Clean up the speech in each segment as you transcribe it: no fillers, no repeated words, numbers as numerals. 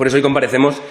Por eso hoy comparecemos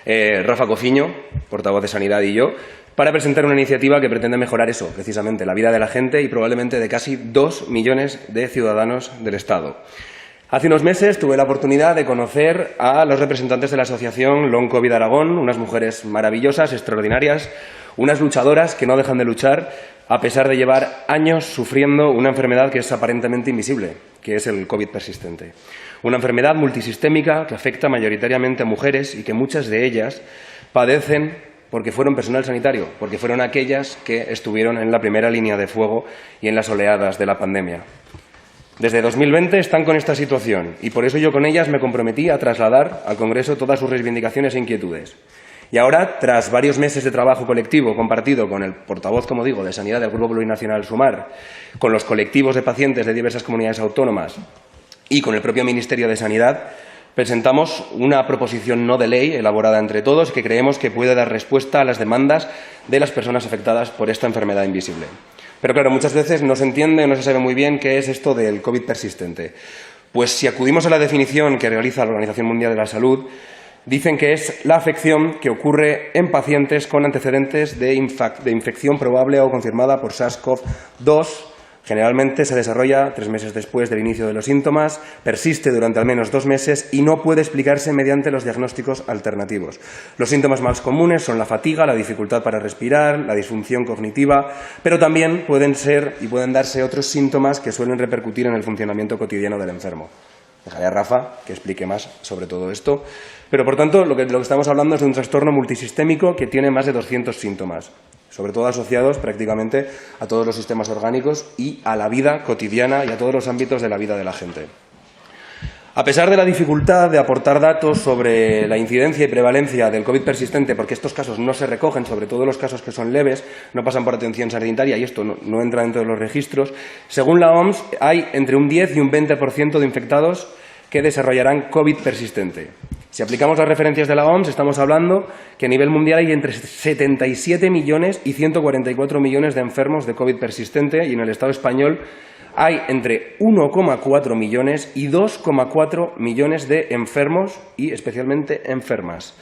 Rafa Cociño, portavoz de Sanidad, y yo, para presentar una iniciativa que pretende mejorar eso, precisamente, la vida de la gente y probablemente de casi 2 millones de ciudadanos del Estado. Hace unos meses tuve la oportunidad de conocer a los representantes de la asociación Long COVID Aragón, unas mujeres maravillosas, extraordinarias, unas luchadoras que no dejan de luchar a pesar de llevar años sufriendo una enfermedad que es aparentemente invisible, que es el COVID persistente. Una enfermedad multisistémica que afecta mayoritariamente a mujeres y que muchas de ellas padecen porque fueron personal sanitario, porque fueron aquellas que estuvieron en la primera línea de fuego y en las oleadas de la pandemia. Desde 2020 están con esta situación y por eso yo con ellas me comprometí a trasladar al Congreso todas sus reivindicaciones e inquietudes. Y ahora, tras varios meses de trabajo colectivo compartido con el portavoz, como digo, de Sanidad del Grupo Plurinacional Sumar, con los colectivos de pacientes de diversas comunidades autónomas y con el propio Ministerio de Sanidad, presentamos una proposición no de ley elaborada entre todos que creemos que puede dar respuesta a las demandas de las personas afectadas por esta enfermedad invisible. Pero claro, muchas veces no se entiende, no se sabe muy bien qué es esto del COVID persistente. Pues si acudimos a la definición que realiza la Organización Mundial de la Salud, dicen que es la afección que ocurre en pacientes con antecedentes de infección probable o confirmada por SARS-CoV-2. Generalmente se desarrolla 3 meses después del inicio de los síntomas, persiste durante al menos 2 meses y no puede explicarse mediante los diagnósticos alternativos. Los síntomas más comunes son la fatiga, la dificultad para respirar, la disfunción cognitiva, pero también pueden ser y pueden darse otros síntomas que suelen repercutir en el funcionamiento cotidiano del enfermo. Dejaré a Rafa que explique más sobre todo esto. Pero, por tanto, lo que estamos hablando es de un trastorno multisistémico que tiene más de 200 síntomas, sobre todo asociados prácticamente a todos los sistemas orgánicos y a la vida cotidiana y a todos los ámbitos de la vida de la gente. A pesar de la dificultad de aportar datos sobre la incidencia y prevalencia del COVID persistente, porque estos casos no se recogen, sobre todo los casos que son leves, no pasan por atención sanitaria y esto no entra dentro de los registros, según la OMS hay entre un 10 y un 20% de infectados que desarrollarán COVID persistente. Si aplicamos las referencias de la OMS, estamos hablando que a nivel mundial hay entre 77 millones y 144 millones de enfermos de COVID persistente y en el Estado español hay entre 1,4 millones y 2,4 millones de enfermos y especialmente enfermas.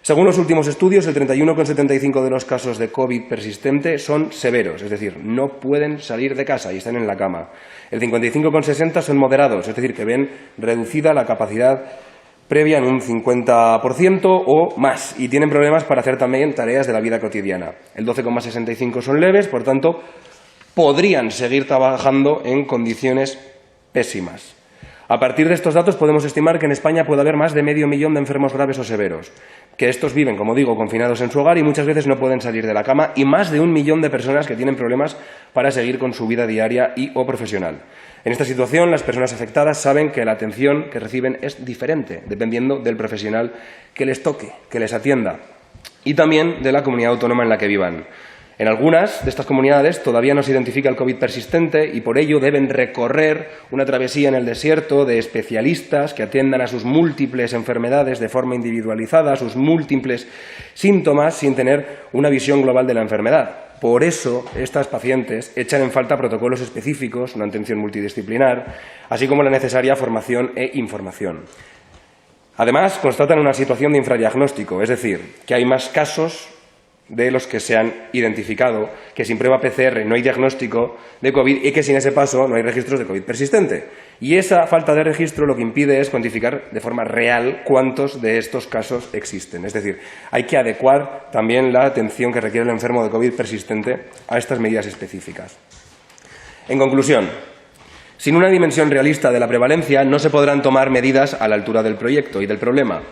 Según los últimos estudios, el 31,75% de los casos de COVID persistente son severos, es decir, no pueden salir de casa y están en la cama. El 55,60% son moderados, es decir, que ven reducida la capacidad previa en un 50% o más y tienen problemas para hacer también tareas de la vida cotidiana. El 12,65% son leves, por tanto, podrían seguir trabajando en condiciones pésimas. A partir de estos datos podemos estimar que en España puede haber más de medio millón de enfermos graves o severos, que estos viven, como digo, confinados en su hogar y muchas veces no pueden salir de la cama, y más de 1 millón de personas que tienen problemas para seguir con su vida diaria y o profesional. En esta situación, las personas afectadas saben que la atención que reciben es diferente, dependiendo del profesional que les toque, que les atienda, y también de la comunidad autónoma en la que vivan. En algunas de estas comunidades todavía no se identifica el COVID persistente y por ello deben recorrer una travesía en el desierto de especialistas que atiendan a sus múltiples enfermedades de forma individualizada, a sus múltiples síntomas sin tener una visión global de la enfermedad. Por eso, estas pacientes echan en falta protocolos específicos, una atención multidisciplinar, así como la necesaria formación e información. Además, constatan una situación de infradiagnóstico, es decir, que hay más casos de los que se han identificado, que sin prueba PCR no hay diagnóstico de COVID y que sin ese paso no hay registros de COVID persistente. Y esa falta de registro lo que impide es cuantificar de forma real cuántos de estos casos existen. Es decir, hay que adecuar también la atención que requiere el enfermo de COVID persistente a estas medidas específicas. En conclusión, sin una dimensión realista de la prevalencia no se podrán tomar medidas a la altura del proyecto y del problema.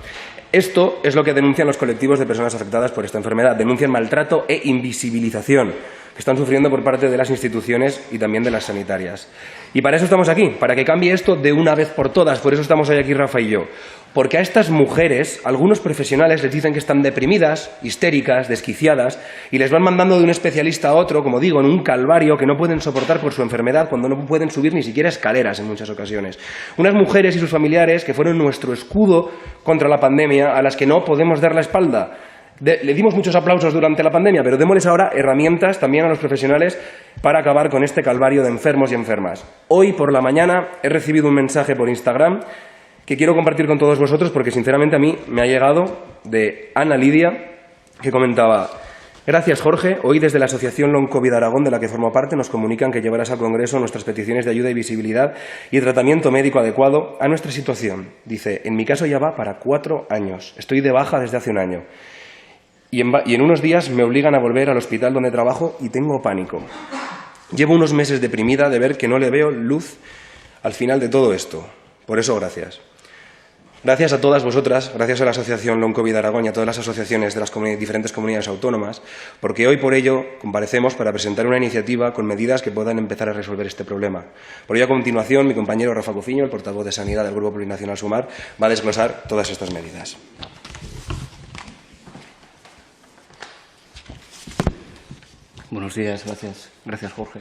Esto es lo que denuncian los colectivos de personas afectadas por esta enfermedad. Denuncian maltrato e invisibilización que están sufriendo por parte de las instituciones y también de las sanitarias. Y para eso estamos aquí, para que cambie esto de una vez por todas. Por eso estamos hoy aquí Rafa y yo. Porque a estas mujeres, algunos profesionales les dicen que están deprimidas, histéricas, desquiciadas, y les van mandando de un especialista a otro, como digo, en un calvario que no pueden soportar por su enfermedad, cuando no pueden subir ni siquiera escaleras en muchas ocasiones. Unas mujeres y sus familiares que fueron nuestro escudo contra la pandemia, a las que no podemos dar la espalda. Le dimos muchos aplausos durante la pandemia, pero démosles ahora herramientas también a los profesionales para acabar con este calvario de enfermos y enfermas. Hoy por la mañana he recibido un mensaje por Instagram que quiero compartir con todos vosotros porque sinceramente a mí me ha llegado de Ana Lidia, que comentaba: gracias, Jorge. Hoy desde la Asociación Long COVID Aragón, de la que formo parte, nos comunican que llevarás al Congreso nuestras peticiones de ayuda y visibilidad y tratamiento médico adecuado a nuestra situación. Dice, en mi caso ya va para 4 años. Estoy de baja desde hace un año. Y en unos días me obligan a volver al hospital donde trabajo y tengo pánico. Llevo unos meses deprimida de ver que no le veo luz al final de todo esto. Por eso, gracias. Gracias a todas vosotras, gracias a la Asociación Long COVID Aragón y a todas las asociaciones de las diferentes comunidades autónomas, porque hoy por ello comparecemos para presentar una iniciativa con medidas que puedan empezar a resolver este problema. Por ello, a continuación, mi compañero Rafa Cofiño, el portavoz de Sanidad del Grupo Plurinacional Sumar, va a desglosar todas estas medidas. Buenos días, gracias Jorge.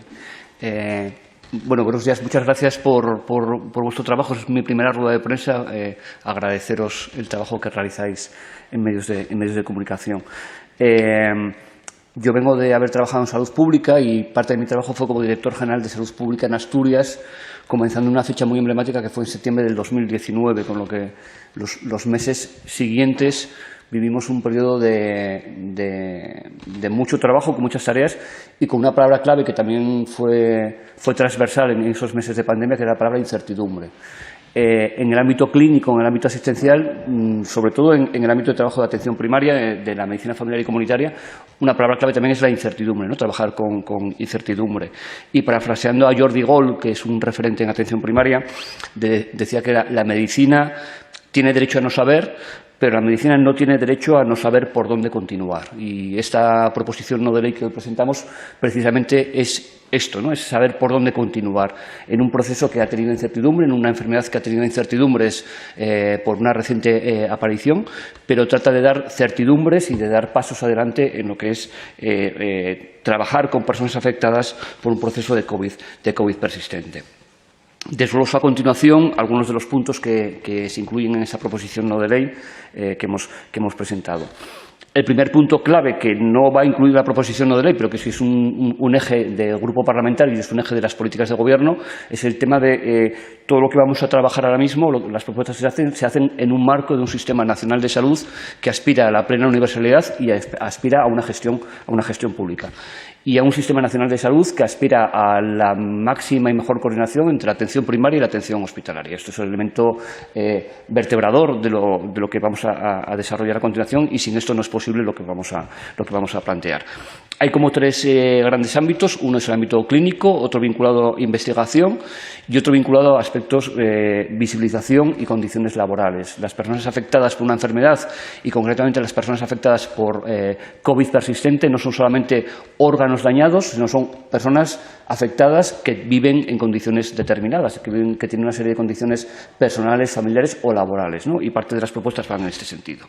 Bueno, buenos días, muchas gracias por vuestro trabajo. Es mi primera rueda de prensa. Agradeceros el trabajo que realizáis en medios de comunicación. Yo vengo de haber trabajado en salud pública y parte de mi trabajo fue como director general de salud pública en Asturias, comenzando en una fecha muy emblemática que fue en septiembre del 2019, con lo que los meses siguientes vivimos un periodo de mucho trabajo, con muchas tareas y con una palabra clave que también fue transversal en esos meses de pandemia, que era la palabra incertidumbre. En el ámbito clínico, en el ámbito asistencial, sobre todo en el ámbito de trabajo de atención primaria, de la medicina familiar y comunitaria, una palabra clave también es la incertidumbre, ¿no? Trabajar con incertidumbre. Y parafraseando a Jordi Gol, que es un referente en atención primaria, decía que la medicina tiene derecho a no saber, pero la medicina no tiene derecho a no saber por dónde continuar. Y esta proposición no de ley que hoy presentamos precisamente es esto, ¿no? Es saber por dónde continuar en un proceso que ha tenido incertidumbre, en una enfermedad que ha tenido incertidumbres por una reciente aparición, pero trata de dar certidumbres y de dar pasos adelante en lo que es trabajar con personas afectadas por un proceso de COVID persistente. Desgloso a continuación algunos de los puntos que se incluyen en esa proposición no de ley que hemos presentado. El primer punto clave, que no va a incluir la proposición no de ley, pero que sí es un eje del grupo parlamentario y es un eje de las políticas de gobierno, es el tema de todo lo que vamos a trabajar ahora mismo. Las propuestas se hacen en un marco de un sistema nacional de salud que aspira a la plena universalidad y aspira a una gestión pública. Y a un sistema nacional de salud que aspira a la máxima y mejor coordinación entre la atención primaria y la atención hospitalaria. Esto es el elemento vertebrador de lo que vamos a desarrollar a continuación, y sin esto no es posible lo que vamos a plantear. Hay como 3 grandes ámbitos. Uno es el ámbito clínico, otro vinculado a investigación y otro vinculado a aspectos visibilización y condiciones laborales. Las personas afectadas por una enfermedad, y concretamente las personas afectadas por COVID persistente, no son solamente órganos dañados, sino son personas afectadas que viven en condiciones determinadas, que tienen una serie de condiciones personales, familiares o laborales, ¿no? Y parte de las propuestas van en este sentido.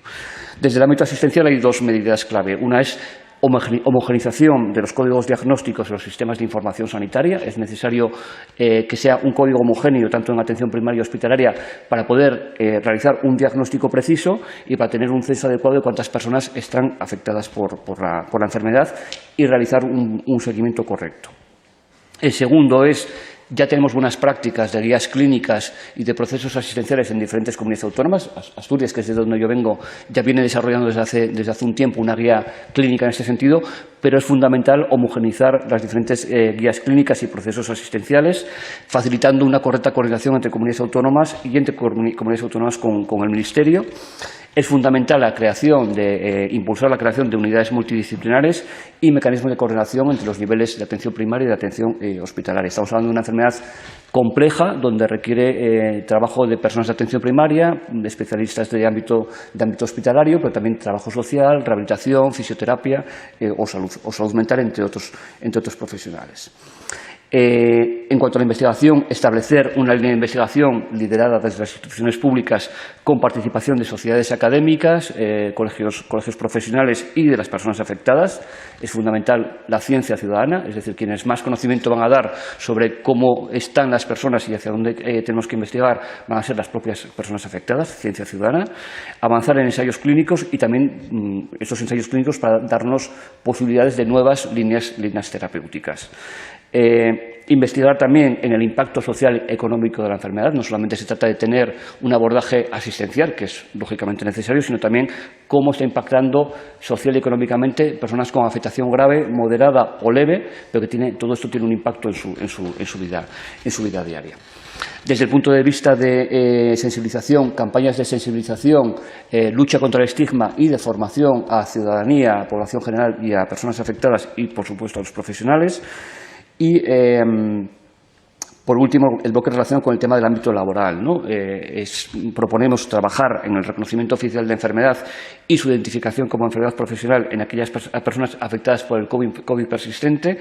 Desde el ámbito asistencial hay 2 medidas clave. Una es homogeneización de los códigos diagnósticos de los sistemas de información sanitaria. Es necesario que sea un código homogéneo tanto en atención primaria y hospitalaria para poder realizar un diagnóstico preciso y para tener un censo adecuado de cuántas personas están afectadas por la enfermedad y realizar un seguimiento correcto. El segundo es: ya tenemos buenas prácticas de guías clínicas y de procesos asistenciales en diferentes comunidades autónomas. Asturias, que es de donde yo vengo, ya viene desarrollando desde hace un tiempo una guía clínica en este sentido, pero es fundamental homogeneizar las diferentes guías clínicas y procesos asistenciales, facilitando una correcta coordinación entre comunidades autónomas y entre comunidades autónomas con el Ministerio. Es fundamental impulsar la creación de unidades multidisciplinares y mecanismos de coordinación entre los niveles de atención primaria y de atención hospitalaria. Estamos hablando de una enfermedad compleja donde requiere trabajo de personas de atención primaria, de especialistas de ámbito hospitalario, pero también trabajo social, rehabilitación, fisioterapia o salud mental, entre otros profesionales. En cuanto a la investigación, establecer una línea de investigación liderada desde las instituciones públicas con participación de sociedades académicas, colegios profesionales y de las personas afectadas. Es fundamental la ciencia ciudadana, es decir, quienes más conocimiento van a dar sobre cómo están las personas y hacia dónde tenemos que investigar van a ser las propias personas afectadas, ciencia ciudadana. Avanzar en ensayos clínicos y también estos ensayos clínicos para darnos posibilidades de nuevas líneas terapéuticas. Investigar también en el impacto social y económico de la enfermedad. No solamente se trata de tener un abordaje asistencial, que es lógicamente necesario, sino también cómo está impactando social y económicamente personas con afectación grave, moderada o leve, pero que todo esto tiene un impacto en su vida diaria. Desde el punto de vista de sensibilización, campañas de sensibilización, lucha contra el estigma y de formación a ciudadanía, a población general y a personas afectadas y, por supuesto, a los profesionales. Y, por último, el bloque relacionado con el tema del ámbito laboral, ¿no? Proponemos trabajar en el reconocimiento oficial de enfermedad y su identificación como enfermedad profesional en aquellas personas afectadas por el COVID persistente,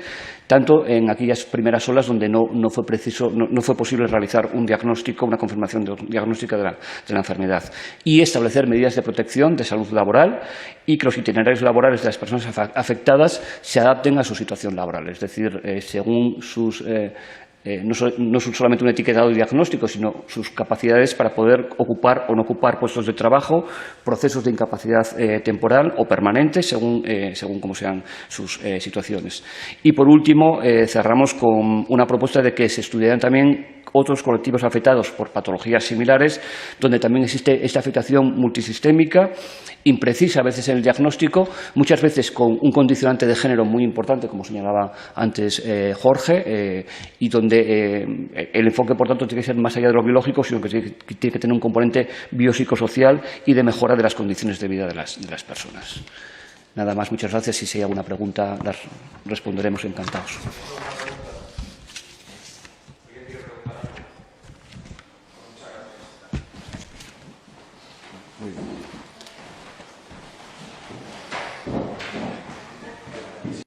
tanto en aquellas primeras olas donde no fue posible realizar un diagnóstico, una confirmación diagnóstica de la enfermedad, y establecer medidas de protección de salud laboral y que los itinerarios laborales de las personas afectadas se adapten a su situación laboral, es decir, según sus no son solamente un etiquetado de diagnóstico, sino sus capacidades para poder ocupar o no ocupar puestos de trabajo, procesos de incapacidad temporal o permanente, según cómo sean sus situaciones. Y, por último, cerramos con una propuesta de que se estudiaran también otros colectivos afectados por patologías similares, donde también existe esta afectación multisistémica, imprecisa a veces en el diagnóstico, muchas veces con un condicionante de género muy importante, como señalaba antes Jorge, y donde el enfoque, por tanto, tiene que ser más allá de lo biológico, sino que tiene que tener un componente biopsicosocial y de mejora de las condiciones de vida de las personas. Nada más, muchas gracias, y si hay alguna pregunta las responderemos encantados.